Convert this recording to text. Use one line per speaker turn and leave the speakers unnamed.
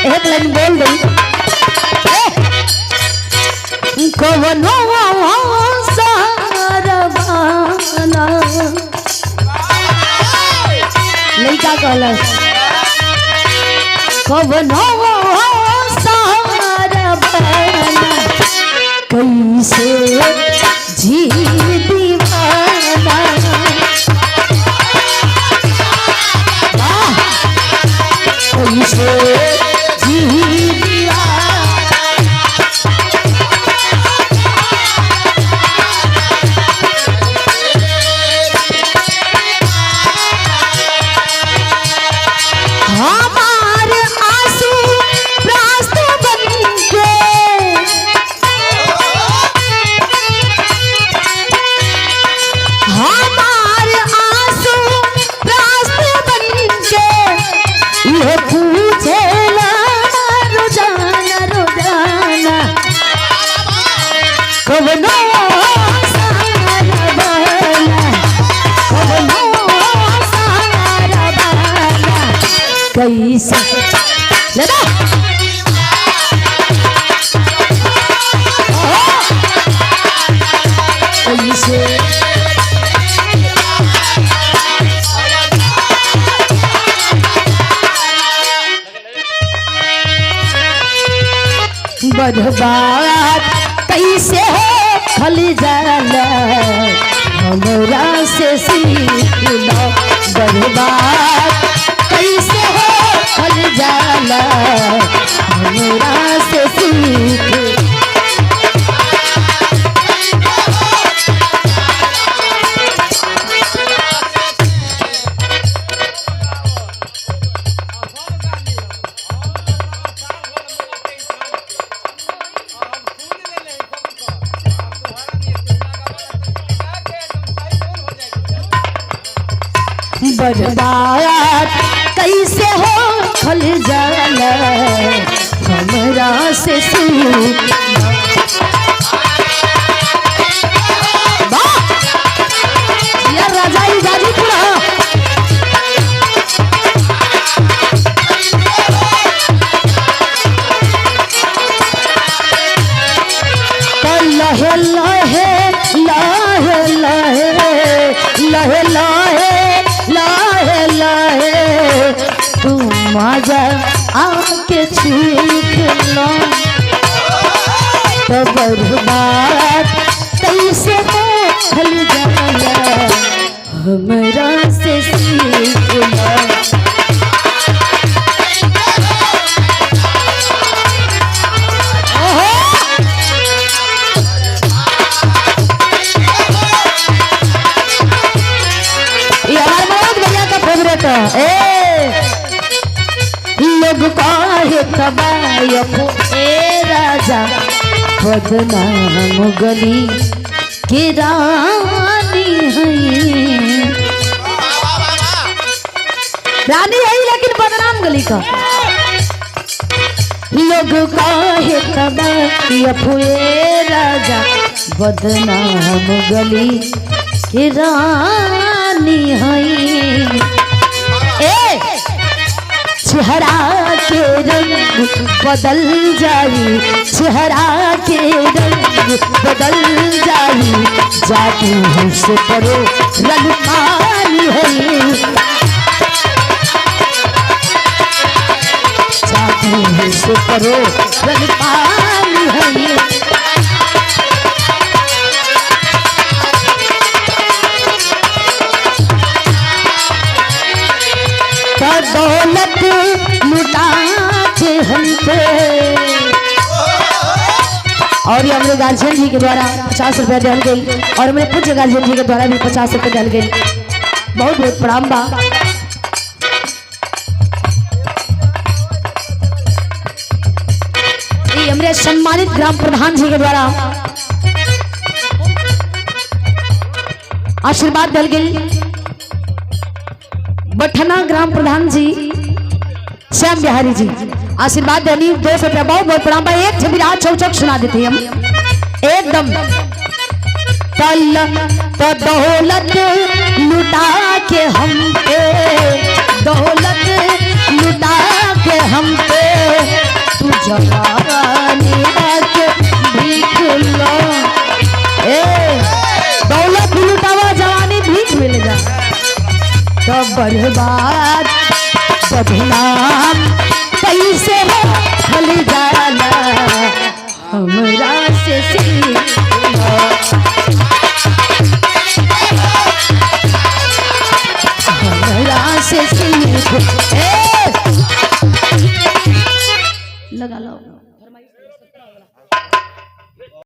एक लाइन बोल दई कवनो सारबाना लइका कहलस कवनो सारबाना कैसे जी दीवाना कैसे जी कैसे लगा कैसे बर्बाद कैसे हो फल जाला हमरा से सीख लो बर्बाद कैसे हो फल जाला हमरा से सीख बर्बाद कैसे हो फल जाला हमरा से सीख यार राजा ही गाजीपुर लहे लहे लहे लहे लहे लहे लहे लहे तू मजा आके छीख लो तो बर्बाद कैसे हो फल जाला हमरा से सीख लो लोग काहे तबायको ए राजा बदनाम गली के रानी है लेकिन बदनाम गली का लोग काहे तबायको ए राजा बदनाम गली के रानी है चेहरा के रंग बदल जाई चेहरा के रंग बदल जाई जादू से करो रंग पानी है जादू से करो रंग पानी है दौलत लुटा के हम पे और ये हमारे गार्जियन जी के द्वारा 50 रुपया दिल गई और मेरे पूज्य गार्जियन जी के द्वारा भी 50 रुपया दिल गई बहुत बहुत प्रणाम बा ये हमारे सम्मानित ग्राम प्रधान जी के द्वारा आशीर्वाद दिल गई बठना ग्राम प्रधान जी श्याम बिहारी जी आशीर्वाद देनी 200 रुपया बहुत बहुत प्रणाम भाई एक छबिराज चौचक सुना देते हम एकदम तो दौलत लुटा के हम पे दौलत लुटा के हम पे जवानी के भीख लो दौलत लुटावा जवानी भीख मिल जा तो बर्बाद बदनाम कैसे खल जाला हमरा से हमरा से लगा लो।